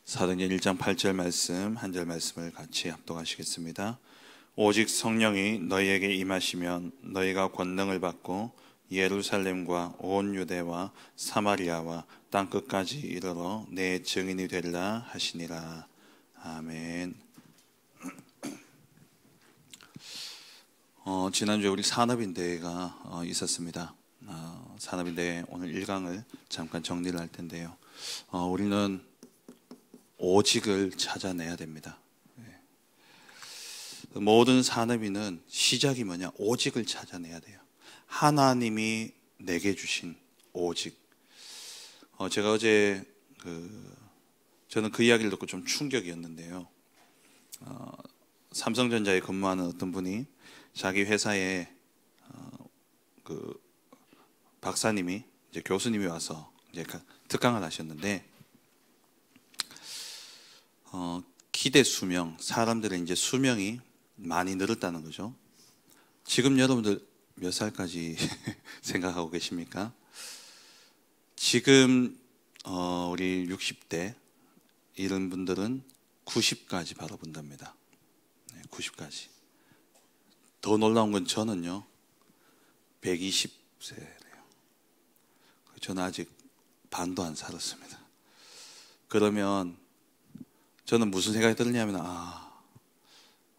사도행전 1장 8절 말씀 한 절 말씀을 같이 합독하시겠습니다. 오직 성령이 너희에게 임하시면 너희가 권능을 받고 예루살렘과 온 유대와 사마리아와 땅끝까지 이르러 내 증인이 되리라 하시니라. 아멘. 지난주에 우리 산업인대회가 있었습니다. 산업인대회 오늘 1강을 잠깐 정리를 할 텐데요. 우리는 오직을 찾아내야 됩니다. 모든 산업인은 시작이 뭐냐? 오직을 찾아내야 돼요. 하나님이 내게 주신 오직. 제가 어제 저는 그 이야기를 듣고 좀 충격이었는데요. 삼성전자에 근무하는 어떤 분이 자기 회사에 박사님이 이제 교수님이 와서 이제 특강을 하셨는데 기대 수명, 사람들의 이제 수명이 많이 늘었다는 거죠. 지금 여러분들 몇 살까지 생각하고 계십니까? 지금 우리 60대 이런 분들은 90까지 바라본답니다. 90까지. 더 놀라운 건 저는요 120세래요. 저는 아직 반도 안 살았습니다. 그러면 저는 무슨 생각이 들냐면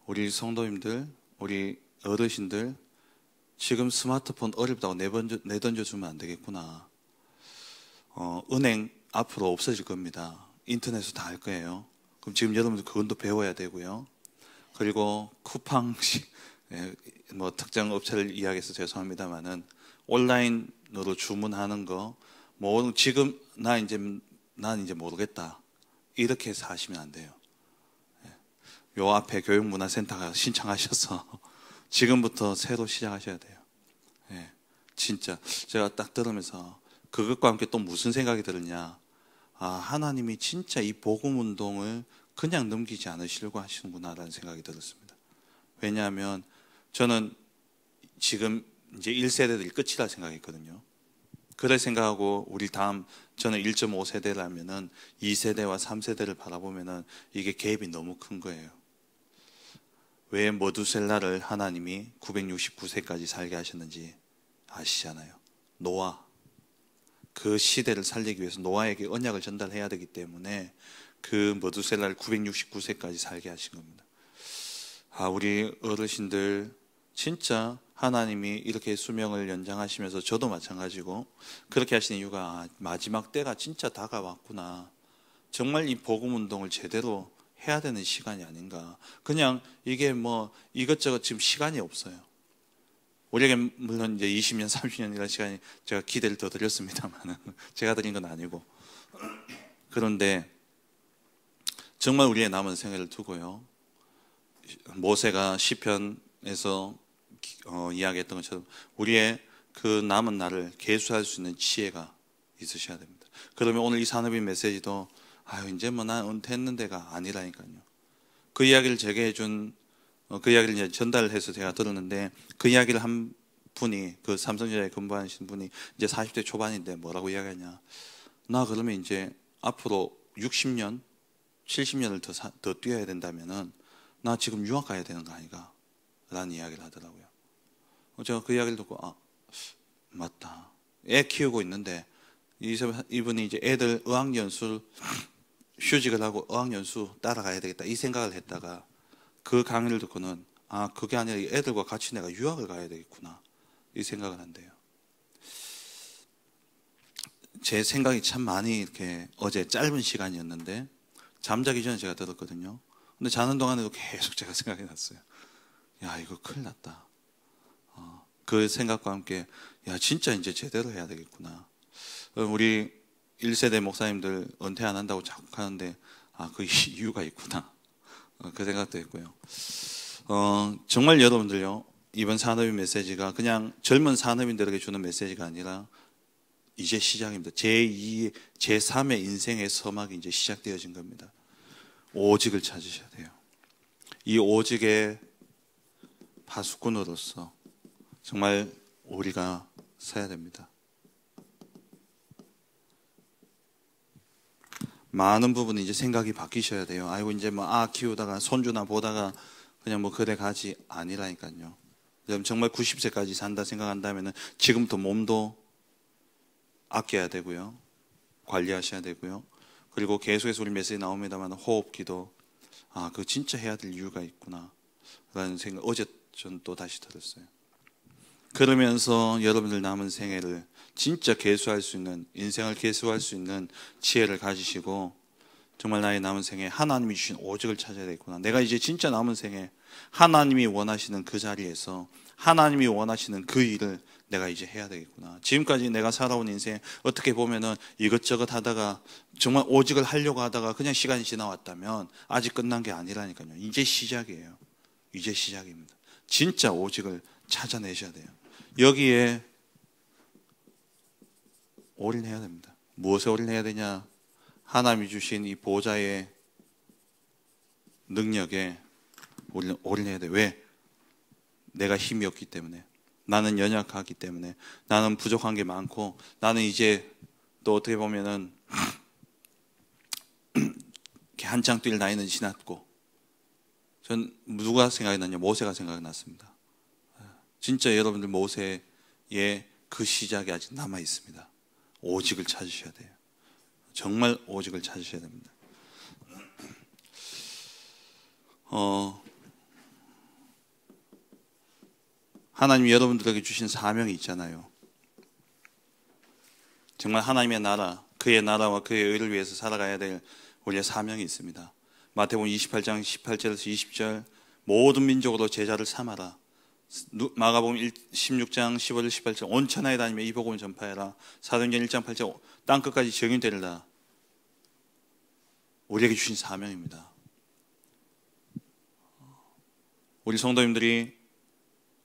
우리 성도님들, 우리 어르신들 지금 스마트폰 어렵다고 내던져주면 안 되겠구나. 은행 앞으로 없어질 겁니다. 인터넷으로 다 할 거예요. 그럼 지금 여러분들 그건도 배워야 되고요. 그리고 쿠팡식 뭐 특정 업체를 이야기해서 죄송합니다만은 온라인으로 주문하는 거 뭐 지금 난 이제 모르겠다. 이렇게 해서 하시면 안 돼요. 요 앞에 교육문화센터가 신청하셔서 지금부터 새로 시작하셔야 돼요. 진짜 제가 딱 들으면서 그것과 함께 또 무슨 생각이 들었냐. 하나님이 진짜 이 복음운동을 그냥 넘기지 않으시려고 하시는구나 라는 생각이 들었습니다. 왜냐하면 저는 지금 이제 1세대들이 끝이라 생각했거든요. 그래 생각하고 우리 다음 저는 1.5세대라면은 2세대와 3세대를 바라보면은 이게 갭이 너무 큰 거예요. 왜 머두셀라를 하나님이 969세까지 살게 하셨는지 아시잖아요. 노아. 그 시대를 살리기 위해서 노아에게 언약을 전달해야 되기 때문에 그 머두셀라를 969세까지 살게 하신 겁니다. 우리 어르신들 진짜 하나님이 이렇게 수명을 연장하시면서 저도 마찬가지고 그렇게 하신 이유가 마지막 때가 진짜 다가왔구나. 정말 이 복음운동을 제대로 해야 되는 시간이 아닌가. 그냥 이게 뭐 이것저것 지금 시간이 없어요. 우리에게 물론 이제 20년, 30년이라는 시간이 제가 기대를 더 드렸습니다만 제가 드린 건 아니고. 그런데 정말 우리의 남은 생애를 두고요. 모세가 시편에서 이야기했던 것처럼 우리의 그 남은 날을 계수할 수 있는 지혜가 있으셔야 됩니다. 그러면 오늘 이 산업인 메시지도 이제 뭐 난 은퇴했는데가 아니라니까요. 그 이야기를 제게 해준 그 이야기를 이제 전달해서 제가 들었는데 그 이야기를 한 분이 그 삼성전자에 근무하신 분이 이제 40대 초반인데 뭐라고 이야기하냐. 나 그러면 이제 앞으로 60년, 70년을 더 뛰어야 된다면은 나 지금 유학 가야 되는 거 아닌가? 라는 이야기를 하더라고요. 제가 그 이야기를 듣고 맞다. 애 키우고 있는데 이분이 이제 애들 어학연수 휴직을 하고 어학연수 따라가야 되겠다 이 생각을 했다가 그 강의를 듣고는 그게 아니라 애들과 같이 내가 유학을 가야 되겠구나 이 생각을 한대요. 제 생각이 참 많이 이렇게 어제 짧은 시간이었는데 잠자기 전에 제가 들었거든요. 근데 자는 동안에도 계속 제가 생각이 났어요. 이거 큰일 났다. 그 생각과 함께 진짜 이제 제대로 해야 되겠구나. 우리 1세대 목사님들 은퇴 안 한다고 자꾸 하는데 그 이유가 있구나. 그 생각도 했고요. 정말 여러분들요 이번 산업인 메시지가 그냥 젊은 산업인들에게 주는 메시지가 아니라 이제 시작입니다. 제2, 제3의 인생의 서막이 이제 시작되어진 겁니다. 오직을 찾으셔야 돼요. 이 오직의 파수꾼으로서 정말 우리가 서야 됩니다. 많은 부분은 이제 생각이 바뀌셔야 돼요. 아이고 이제 뭐 키우다가 손주나 보다가 그냥 뭐 그래 가지 아니라니까요. 여러분 정말 90세까지 산다 생각한다면은 지금부터 몸도 아껴야 되고요. 관리하셔야 되고요. 그리고 계속해서 우리 메시지 나옵니다만 호흡기도 그거 진짜 해야 될 이유가 있구나 라는 생각 어제 전 또 다시 들었어요. 그러면서 여러분들 남은 생애를 진짜 계수할 수 있는, 인생을 계수할 수 있는 지혜를 가지시고 정말 나의 남은 생에 하나님이 주신 오직을 찾아야 되겠구나. 내가 이제 진짜 남은 생에 하나님이 원하시는 그 자리에서 하나님이 원하시는 그 일을 내가 이제 해야 되겠구나. 지금까지 내가 살아온 인생 어떻게 보면은 이것저것 하다가 정말 오직을 하려고 하다가 그냥 시간이 지나왔다면 아직 끝난 게 아니라니까요. 이제 시작이에요. 이제 시작입니다. 진짜 오직을 찾아내셔야 돼요. 여기에 올인해야 됩니다. 무엇에 올인해야 되냐? 하나님이 주신 이 보좌의 능력에 올인해야 돼. 왜? 내가 힘이 없기 때문에, 나는 연약하기 때문에, 나는 부족한 게 많고, 나는 이제 또 어떻게 보면은 한창 뛸 나이는 지났고, 전 누가 생각이 났냐? 모세가 생각이 났습니다. 진짜 여러분들 모세의 그 시작이 아직 남아 있습니다. 오직을 찾으셔야 돼요. 정말 오직을 찾으셔야 됩니다. 하나님이 여러분들에게 주신 사명이 있잖아요. 정말 하나님의 나라, 그의 나라와 그의 의를 위해서 살아가야 될 우리의 사명이 있습니다. 마태복음 28장 18절에서 20절 모든 민족으로 제자를 삼아라. 마가복음 16장 15절 18절 온 천하에 다니며 이 복음을 전파해라. 사도행전 1장 8절 땅끝까지 증인되리라. 우리에게 주신 사명입니다. 우리 성도님들이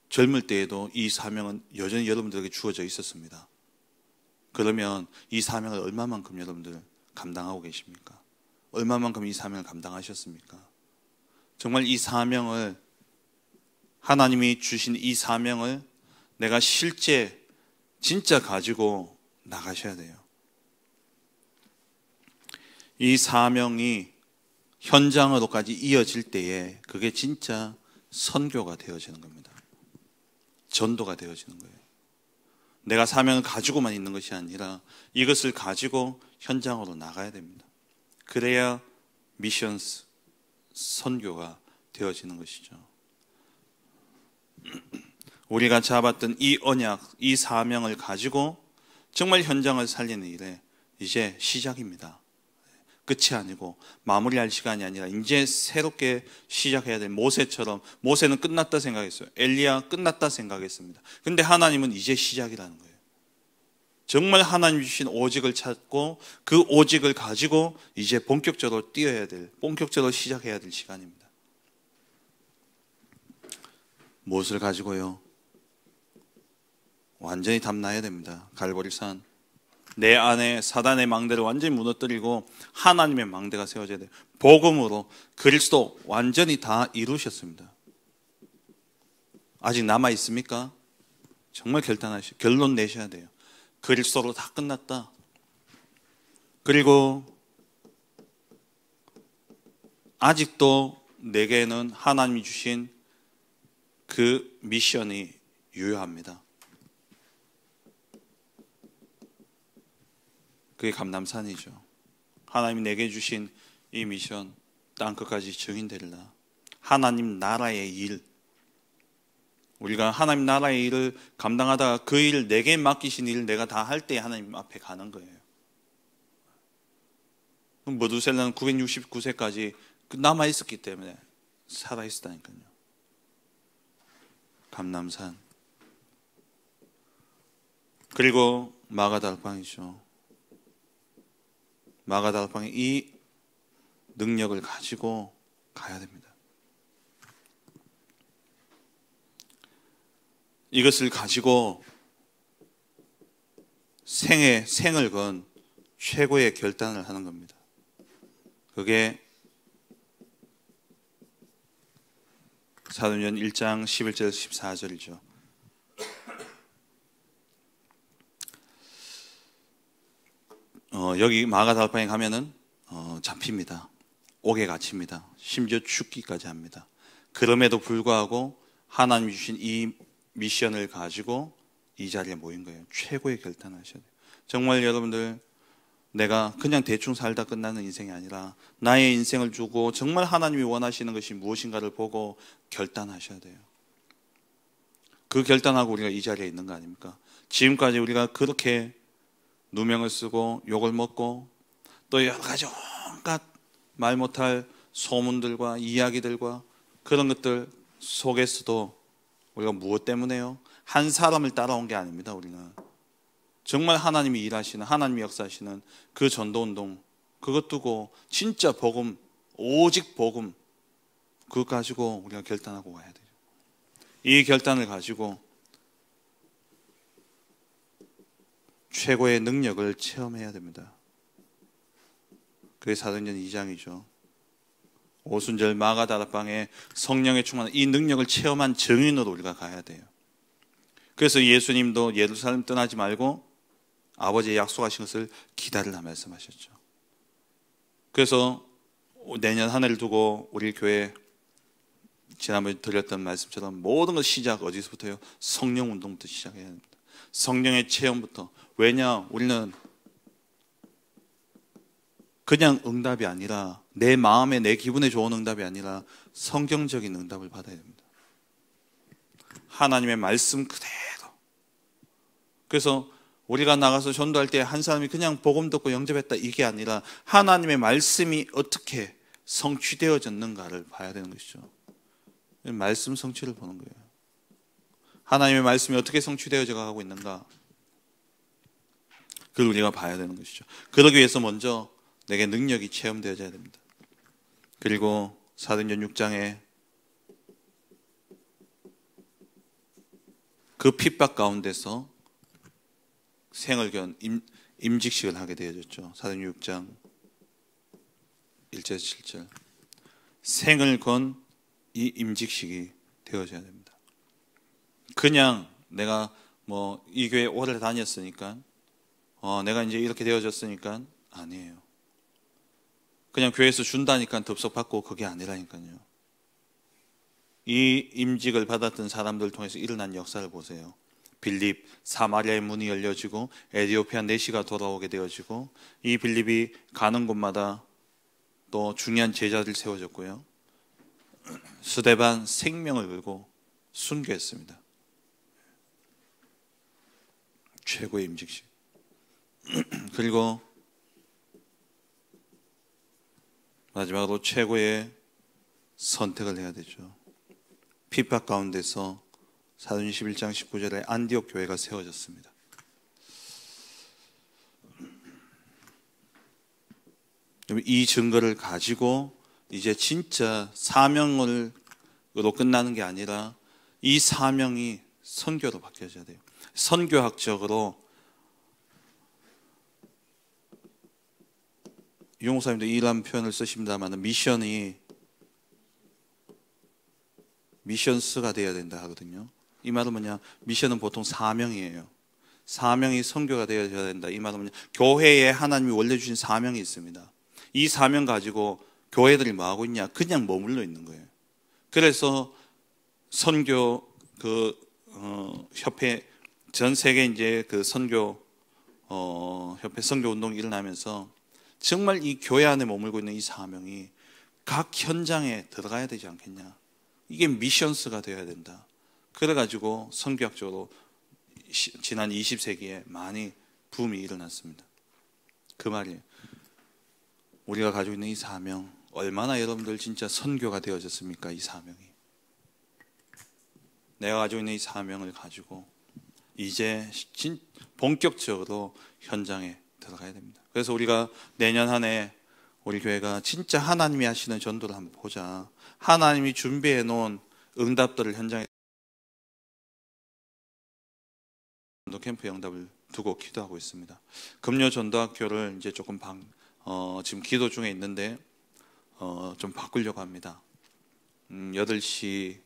젊을 때에도 이 사명은 여전히 여러분들에게 주어져 있었습니다. 그러면 이 사명을 얼마만큼 여러분들 감당하고 계십니까? 얼마만큼 이 사명을 감당하셨습니까? 정말 이 사명을, 하나님이 주신 이 사명을 내가 실제 진짜 가지고 나가셔야 돼요. 이 사명이 현장으로까지 이어질 때에 그게 진짜 선교가 되어지는 겁니다. 전도가 되어지는 거예요. 내가 사명을 가지고만 있는 것이 아니라 이것을 가지고 현장으로 나가야 됩니다. 그래야 미션스, 선교가 되어지는 것이죠. 우리가 잡았던 이 언약, 이 사명을 가지고 정말 현장을 살리는 일에 이제 시작입니다. 끝이 아니고 마무리할 시간이 아니라 이제 새롭게 시작해야 될, 모세처럼, 모세는 끝났다 생각했어요. 엘리야 끝났다 생각했습니다. 근데 하나님은 이제 시작이라는 거예요. 정말 하나님 주신 오직을 찾고 그 오직을 가지고 이제 본격적으로 뛰어야 될, 본격적으로 시작해야 될 시간입니다. 무엇을 가지고요? 완전히 담나야 됩니다. 갈보리산, 내 안에 사단의 망대를 완전히 무너뜨리고 하나님의 망대가 세워져야 돼요. 복음으로 그리스도 완전히 다 이루셨습니다. 아직 남아 있습니까? 정말 결론 내셔야 돼요. 그리스도로 다 끝났다. 그리고 아직도 내게는 하나님이 주신 그 미션이 유효합니다. 그게 감람산이죠. 하나님이 내게 주신 이 미션, 땅끝까지 증인되리라. 하나님 나라의 일, 우리가 하나님 나라의 일을 감당하다가 그 일, 내게 맡기신 일을 내가 다 할 때 하나님 앞에 가는 거예요. 머두셀라는 969세까지 남아있었기 때문에 살아있었다니까요. 감람산. 그리고 마가다락방이죠. 마가다락방이 이 능력을 가지고 가야 됩니다. 이것을 가지고 생을 건 최고의 결단을 하는 겁니다. 그게 사도행전 1장 11절 14절이죠. 여기 마가다락방에 가면은 잡힙니다. 옥에 갇힙니다. 심지어 죽기까지 합니다. 그럼에도 불구하고 하나님이 주신 이 미션을 가지고 이 자리에 모인 거예요. 최고의 결단을 하셔야 돼요. 정말 여러분들, 내가 그냥 대충 살다 끝나는 인생이 아니라 나의 인생을 주고 정말 하나님이 원하시는 것이 무엇인가를 보고 결단하셔야 돼요. 그 결단하고 우리가 이 자리에 있는 거 아닙니까? 지금까지 우리가 그렇게 누명을 쓰고 욕을 먹고 또 여러 가지 온갖 말 못할 소문들과 이야기들과 그런 것들 속에서도 우리가 무엇 때문에요? 한 사람을 따라온 게 아닙니다. 우리는 정말 하나님이 일하시는, 하나님이 역사하시는 그 전도운동, 그것 두고 진짜 복음, 오직 복음, 그것 가지고 우리가 결단하고 가야 돼요. 이 결단을 가지고 최고의 능력을 체험해야 됩니다. 그게 사도행전 2장이죠. 오순절 마가다락방에 성령에 충만한 이 능력을 체험한 증인으로 우리가 가야 돼요. 그래서 예수님도 예루살렘 떠나지 말고 아버지의 약속하신 것을 기다리라 말씀하셨죠. 그래서 내년 한 해를 두고 우리 교회 지난번에 드렸던 말씀처럼 모든 것 시작 어디서부터요? 성령 운동부터 시작해야 합니다. 성령의 체험부터. 왜냐? 우리는 그냥 응답이 아니라 내 마음에 내 기분에 좋은 응답이 아니라 성경적인 응답을 받아야 됩니다. 하나님의 말씀 그대로. 그래서 우리가 나가서 전도할 때 한 사람이 그냥 복음 듣고 영접했다 이게 아니라 하나님의 말씀이 어떻게 성취되어졌는가를 봐야 되는 것이죠. 말씀 성취를 보는 거예요. 하나님의 말씀이 어떻게 성취되어져 가고 있는가, 그걸 우리가 봐야 되는 것이죠. 그러기 위해서 먼저 내게 능력이 체험되어져야 됩니다. 그리고 사도행전 6장에 그 핍박 가운데서 생을 견 임직식을 하게 되어졌죠. 사도행전 6장 1절에서 7절. 생을 건 이 임직식이 되어져야 됩니다. 그냥 내가 뭐 이 교회 오래 다녔으니까 내가 이제 이렇게 되어졌으니까 아니에요. 그냥 교회에서 준다니까 덥석 받고 그게 아니라니까요. 이 임직을 받았던 사람들 통해서 일어난 역사를 보세요. 빌립, 사마리아의 문이 열려지고 에디오피아 내시가 돌아오게 되어지고 이 빌립이 가는 곳마다 또 중요한 제자들 세워졌고요. 스데반 생명을 걸고 순교했습니다. 최고의 임직식. 그리고 마지막으로 최고의 선택을 해야 되죠. 핍박 가운데서 사도행전 11장 19절에 안디옥 교회가 세워졌습니다. 이 증거를 가지고 이제 진짜 사명으로 끝나는 게 아니라 이 사명이 선교로 바뀌어져야 돼요. 선교학적으로 유목사님도 이런 표현을 쓰십니다만 미션스가 돼야 된다 하거든요. 이 말은 뭐냐? 미션은 보통 사명이에요. 사명이 선교가 되어야 된다. 이 말은 뭐냐? 교회에 하나님이 원래 주신 사명이 있습니다. 이 사명 가지고 교회들이 뭐 하고 있냐? 그냥 머물러 있는 거예요. 그래서 선교 협회 전 세계 이제 그 선교 협회 선교 운동이 일어나면서 정말 이 교회 안에 머물고 있는 이 사명이 각 현장에 들어가야 되지 않겠냐? 이게 미션스가 되어야 된다. 그래가지고 선교학적으로 지난 20세기에 많이 붐이 일어났습니다. 그 말이에요. 우리가 가지고 있는 이 사명, 얼마나 여러분들 진짜 선교가 되어졌습니까? 이 사명이. 내가 가지고 있는 이 사명을 가지고 이제 본격적으로 현장에 들어가야 됩니다. 그래서 우리가 내년 한 해 우리 교회가 진짜 하나님이 하시는 전도를 한번 보자. 하나님이 준비해 놓은 응답들을 현장에 전도 캠프 응답을 두고 기도하고 있습니다. 금요 전도학교를 이제 조금 지금 기도 중에 있는데 좀 바꾸려고 합니다. 8시에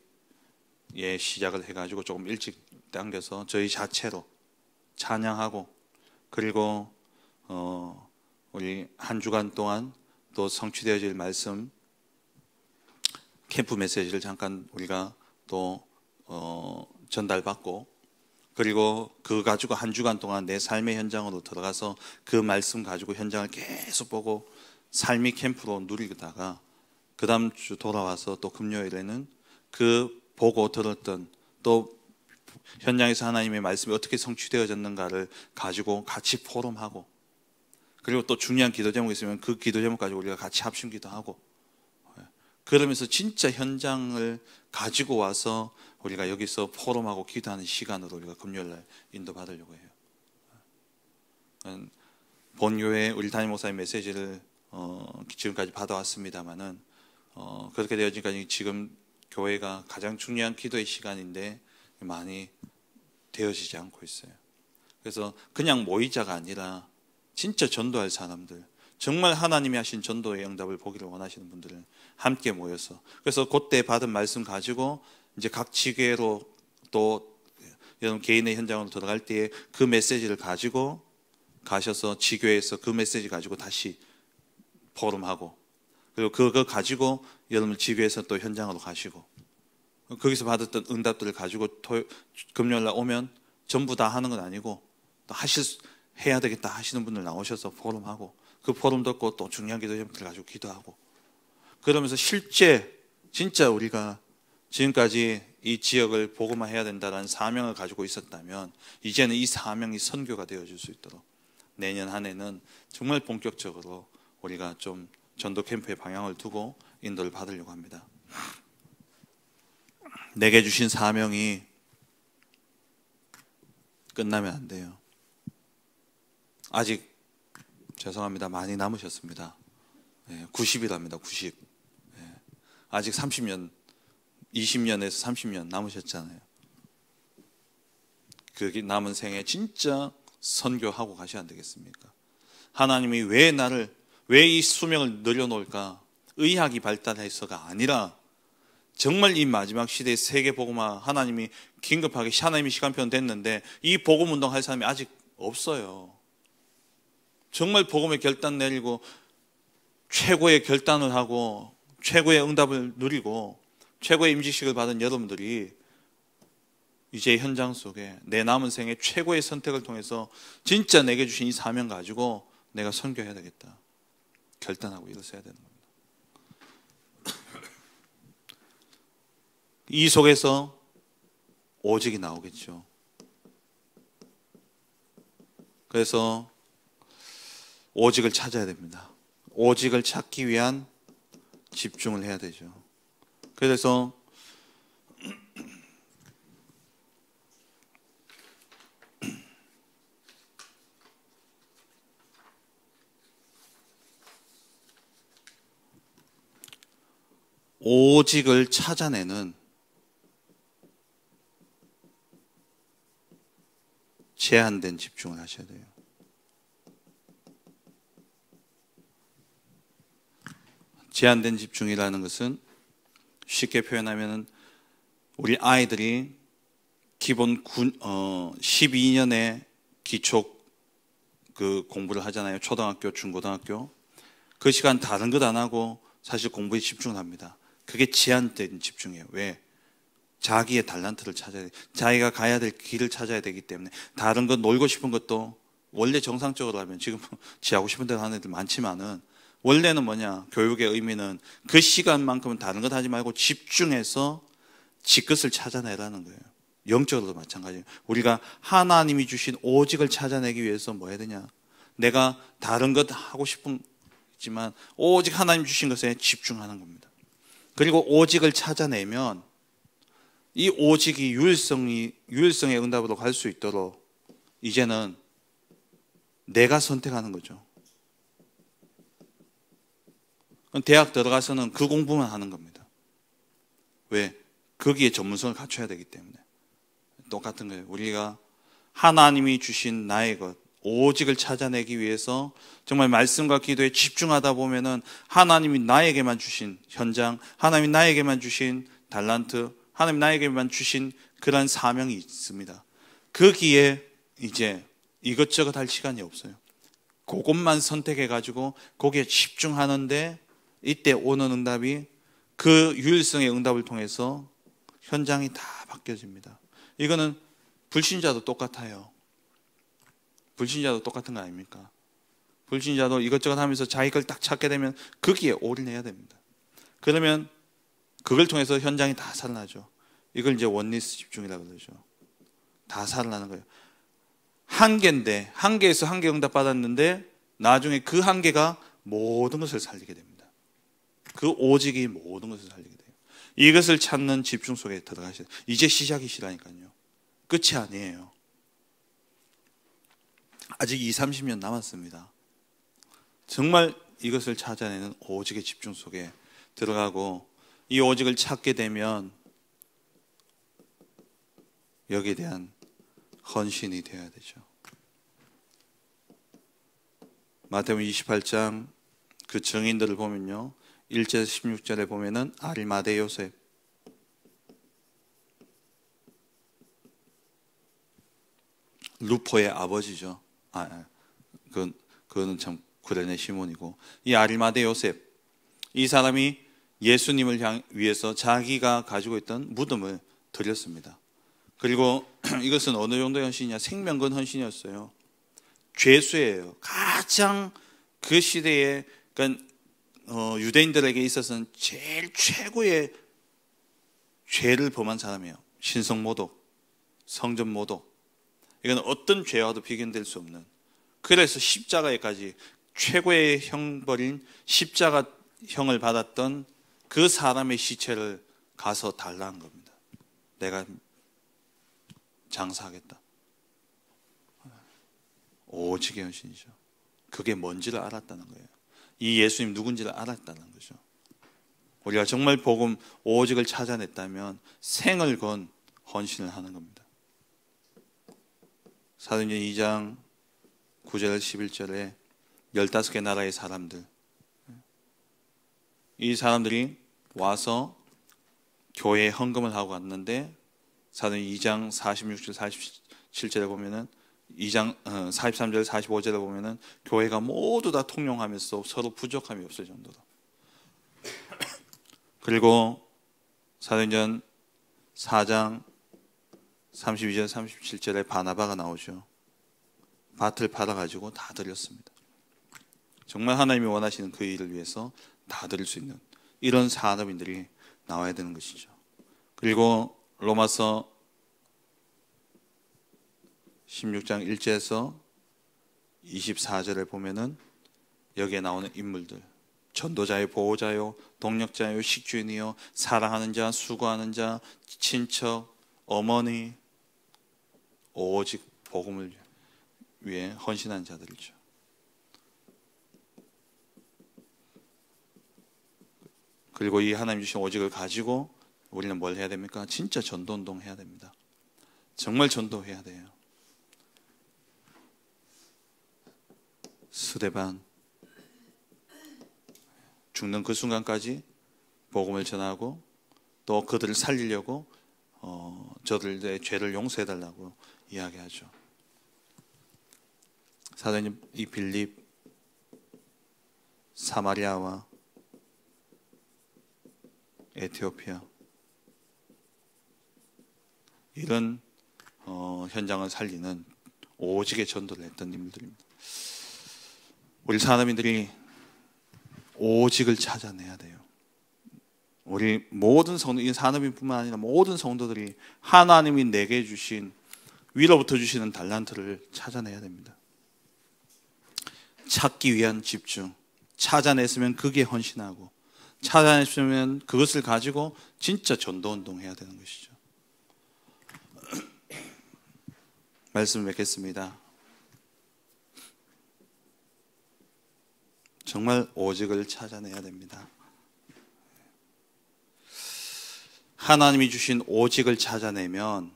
시작을 해가지고 조금 일찍 당겨서 저희 자체로 찬양하고 그리고 우리 한 주간 동안 또 성취되어질 말씀, 캠프 메시지를 잠깐 우리가 또 전달받고, 그리고 그거 가지고 한 주간 동안 내 삶의 현장으로 들어가서 그 말씀 가지고 현장을 계속 보고 삶의 캠프로 누리다가 그 다음 주 돌아와서 또 금요일에는 그 보고 들었던 또 현장에서 하나님의 말씀이 어떻게 성취되어졌는가를 가지고 같이 포럼하고, 그리고 또 중요한 기도 제목이 있으면 그 기도 제목 가지고 우리가 같이 합심기도 하고, 그러면서 진짜 현장을 가지고 와서 우리가 여기서 포럼하고 기도하는 시간으로 우리가 금요일날 인도받으려고 해요. 본교회 우리 담임 목사님 메시지를 지금까지 받아왔습니다만은 그렇게 되어지니까 지금 교회가 가장 중요한 기도의 시간인데 많이 되어지지 않고 있어요. 그래서 그냥 모이자가 아니라 진짜 전도할 사람들, 정말 하나님이 하신 전도의 응답을 보기를 원하시는 분들은 함께 모여서, 그래서 그때 받은 말씀 가지고 이제 각 지교회로 또 여러분 개인의 현장으로 들어갈 때에 그 메시지를 가지고 가셔서 지교회에서 그 메시지 가지고 다시 포럼하고, 그리고 그거 가지고 여러분 지교회에서 또 현장으로 가시고, 거기서 받았던 응답들을 가지고 금요일날 오면 전부 다 하는 건 아니고 또 해야 되겠다 하시는 분들 나오셔서 포럼하고, 그 포럼 듣고 또 중요한 기도 제목들 가지고 기도하고, 그러면서 실제 진짜 우리가 지금까지 이 지역을 복음화 해야 된다는 사명을 가지고 있었다면 이제는 이 사명이 선교가 되어질 수 있도록 내년 한 해는 정말 본격적으로 우리가 좀 전도 캠프의 방향을 두고 인도를 받으려고 합니다. 내게 주신 사명이 끝나면 안 돼요. 아직 죄송합니다. 많이 남으셨습니다. 90이랍니다. 90. 아직 30년, 20년에서 30년 남으셨잖아요. 그 남은 생에 진짜 선교하고 가셔야 안 되겠습니까? 하나님이 왜 이 수명을 늘려놓을까? 의학이 발달해서가 아니라 정말 이 마지막 시대의 세계 복음화, 하나님이 긴급하게 하나님의 시간표는 됐는데 이 복음 운동 할 사람이 아직 없어요. 정말 복음의 결단 내리고 최고의 결단을 하고 최고의 응답을 누리고 최고의 임직식을 받은 여러분들이 이제 현장 속에 내 남은 생에 최고의 선택을 통해서 진짜 내게 주신 이 사명 가지고 내가 선교해야 되겠다 결단하고 일어서야 되는 겁니다. 이 속에서 오직이 나오겠죠. 그래서 오직을 찾아야 됩니다. 오직을 찾기 위한 집중을 해야 되죠. 그래서 오직을 찾아내는 제한된 집중을 하셔야 돼요. 제한된 집중이라는 것은 쉽게 표현하면 우리 아이들이 기본 12년의 기초 그 공부를 하잖아요. 초등학교, 중고등학교. 그 시간 다른 것 안 하고 사실 공부에 집중을 합니다. 그게 제한된 집중이에요. 왜? 자기의 달란트를 찾아야 돼. 자기가 가야 될 길을 찾아야 되기 때문에 다른 것 놀고 싶은 것도 원래 정상적으로 하면 지금 지하고 싶은 대로 하는 애들 많지만은 원래는 뭐냐? 교육의 의미는 그 시간만큼은 다른 것 하지 말고 집중해서 지 것을 찾아내라는 거예요. 영적으로도 마찬가지예요. 우리가 하나님이 주신 오직을 찾아내기 위해서 뭐 해야 되냐? 내가 다른 것 하고 싶지만 오직 하나님 주신 것에 집중하는 겁니다. 그리고 오직을 찾아내면 이 오직이 유일성의 응답으로 갈 수 있도록 이제는 내가 선택하는 거죠. 대학 들어가서는 그 공부만 하는 겁니다. 왜? 거기에 전문성을 갖춰야 되기 때문에. 똑같은 거예요. 우리가 하나님이 주신 나의 것, 오직을 찾아내기 위해서 정말 말씀과 기도에 집중하다 보면은 하나님이 나에게만 주신 현장, 하나님이 나에게만 주신 달란트, 하나님 나에게만 주신 그런 사명이 있습니다. 거기에 이제 이것저것 할 시간이 없어요. 그것만 선택해 가지고 거기에 집중하는데 이때 오는 응답이 그 유일성의 응답을 통해서 현장이 다 바뀌어집니다. 이거는 불신자도 똑같아요. 불신자도 똑같은 거 아닙니까? 불신자도 이것저것 하면서 자기 걸 딱 찾게 되면 거기에 올인해야 됩니다. 그러면 그걸 통해서 현장이 다 살아나죠. 이걸 이제 원리스 집중이라고 그러죠. 다 살아나는 거예요. 한계인데, 한계에서 한계 응답 받았는데 나중에 그 한계가 모든 것을 살리게 됩니다. 그 오직이 모든 것을 살리게 돼요. 이것을 찾는 집중 속에 들어가셔야 돼요. 이제 시작이시라니까요. 끝이 아니에요. 아직 20, 30년 남았습니다. 정말 이것을 찾아내는 오직의 집중 속에 들어가고 이 오직을 찾게 되면 여기에 대한 헌신이 되어야 되죠. 마태복음 28장 그 증인들을 보면요, 1절에서 16절에 보면은 아리마대 요셉, 루포의 아버지죠. 그거는 참 구레네 시몬이고, 이 아리마대 요셉, 이 사람이 예수님을 위해서 자기가 가지고 있던 무덤을 드렸습니다. 그리고 이것은 어느 정도의 헌신이냐? 생명건 헌신이었어요. 죄수예요. 가장 그 시대에, 그러니까 유대인들에게 있어서는 제일 최고의 죄를 범한 사람이에요. 신성모독, 성전모독. 이건 어떤 죄와도 비견될 수 없는. 그래서 십자가에까지 최고의 형벌인 십자가형을 받았던 그 사람의 시체를 가서 달라는 겁니다. 내가 장사하겠다. 오직의 헌신이죠. 그게 뭔지를 알았다는 거예요. 이 예수님 누군지를 알았다는 거죠. 우리가 정말 복음 오직을 찾아냈다면 생을 건 헌신을 하는 겁니다. 사도행전 2장 9절 11절에 15개 나라의 사람들, 이 사람들이 와서 교회에 헌금을 하고 갔는데 사도행전 2장 46절 47절에 보면은 2장 43절 45절에 보면은 교회가 모두 다 통용하면서 서로 부족함이 없을 정도로. 그리고 사도행전 4장 32절 37절에 바나바가 나오죠. 밭을 팔아가지고 다 드렸습니다. 정말 하나님이 원하시는 그 일을 위해서 다 드릴 수 있는 이런 산업인들이 나와야 되는 것이죠. 그리고 로마서 16장 1절에서 24절에 보면은 여기에 나오는 인물들, 전도자요, 보호자요, 동력자요, 식주인이요, 사랑하는 자, 수고하는 자, 친척, 어머니, 오직 복음을 위해 헌신한 자들이죠. 그리고 이 하나님 주신 오직을 가지고 우리는 뭘 해야 됩니까? 진짜 전도운동 해야 됩니다. 정말 전도해야 돼요. 스데반 죽는 그 순간까지 복음을 전하고 또 그들을 살리려고 저들의 죄를 용서해달라고 이야기하죠. 사도행전 이 빌립, 사마리아와 에티오피아 이런 현장을 살리는 오직의 전도를 했던 인물들입니다. 우리 사람들이 오직을 찾아내야 돼요. 우리 모든 성도, 이 산업인뿐만 아니라 모든 성도들이 하나님이 내게 주신 위로부터 주시는 달란트를 찾아내야 됩니다. 찾기 위한 집중, 찾아냈으면 그게 헌신하고, 찾아냈으면 그것을 가지고 진짜 전도운동 해야 되는 것이죠. 말씀 맺겠습니다. 정말 오직을 찾아내야 됩니다. 하나님이 주신 오직을 찾아내면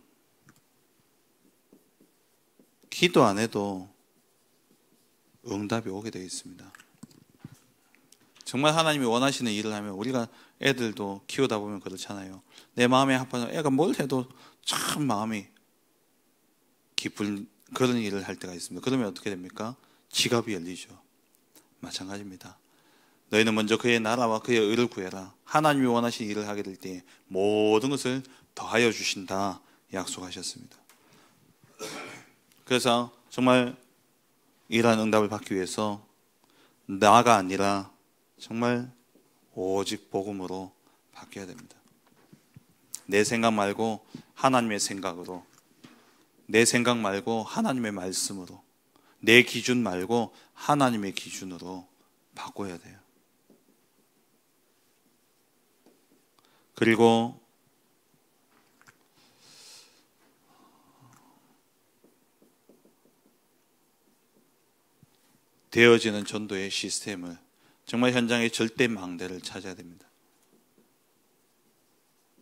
기도 안 해도 응답이 오게 되어 있습니다. 정말 하나님이 원하시는 일을 하면, 우리가 애들도 키우다 보면 그렇잖아요. 내 마음에 합하는 애가 뭘 해도 참 마음이 기쁜 그런 일을 할 때가 있습니다. 그러면 어떻게 됩니까? 지갑이 열리죠. 마찬가지입니다. 너희는 먼저 그의 나라와 그의 의를 구해라. 하나님이 원하신 일을 하게 될 때 모든 것을 더하여 주신다 약속하셨습니다. 그래서 정말 이러한 응답을 받기 위해서 나가 아니라 정말 오직 복음으로 바뀌어야 됩니다. 내 생각 말고 하나님의 생각으로, 내 생각 말고 하나님의 말씀으로, 내 기준 말고 하나님의 기준으로 바꿔야 돼요. 그리고 되어지는 전도의 시스템을 정말 현장의 절대 망대를 찾아야 됩니다.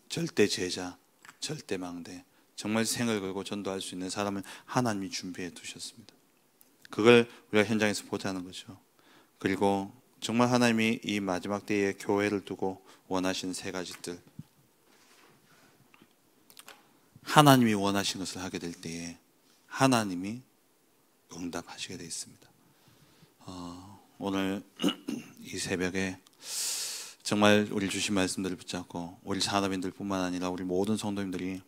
절대 제자, 절대 망대, 정말 생을 걸고 전도할 수 있는 사람을 하나님이 준비해 두셨습니다. 그걸 우리가 현장에서 보자는 거죠. 그리고 정말 하나님이 이 마지막 때에 교회를 두고 원하시는 세 가지들, 하나님이 원하신 것을 하게 될 때에 하나님이 응답하시게 되어 있습니다. 오늘 이 새벽에 정말 우리 주신 말씀들을 붙잡고 우리 산업인들 뿐만 아니라 우리 모든 성도님들이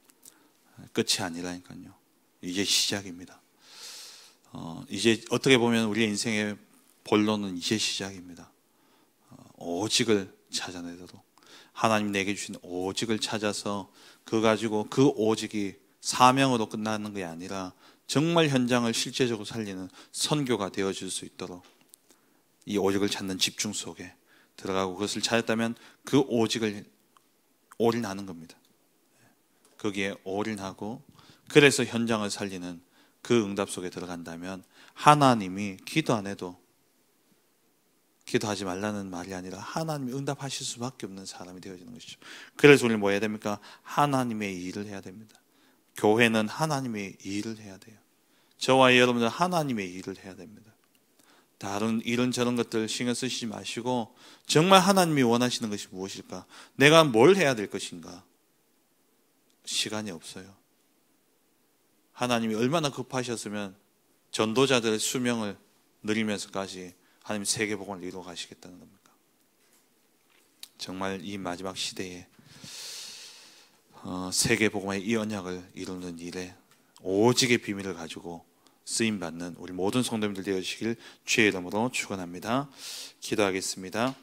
끝이 아니라니까요. 이제 시작입니다. 이제 어떻게 보면 우리의 인생의 본론은 이제 시작입니다. 오직을 찾아내도록 하나님 내게 주신 오직을 찾아서 그거 가지고 그 오직이 사명으로 끝나는 게 아니라 정말 현장을 실제적으로 살리는 선교가 되어질 수 있도록 이 오직을 찾는 집중 속에 들어가고 그것을 찾았다면 그 오직을 올인하는 겁니다. 거기에 올인하고 그래서 현장을 살리는 그 응답 속에 들어간다면 하나님이 기도 안 해도, 기도하지 말라는 말이 아니라 하나님이 응답하실 수밖에 없는 사람이 되어지는 것이죠. 그래서 우리는 뭐 해야 됩니까? 하나님의 일을 해야 됩니다. 교회는 하나님의 일을 해야 돼요. 저와 여러분들은 하나님의 일을 해야 됩니다. 다른 이런저런 것들 신경 쓰시지 마시고 정말 하나님이 원하시는 것이 무엇일까? 내가 뭘 해야 될 것인가? 시간이 없어요. 하나님이 얼마나 급하셨으면 전도자들의 수명을 늘리면서까지 하나님 세계복음을 이루어 가시겠다는 겁니까? 정말 이 마지막 시대에 세계복음의 이 언약을 이루는 일에 오직의 비밀을 가지고 쓰임받는 우리 모든 성도님들 되어주시길 주의 이름으로 축원합니다. 기도하겠습니다.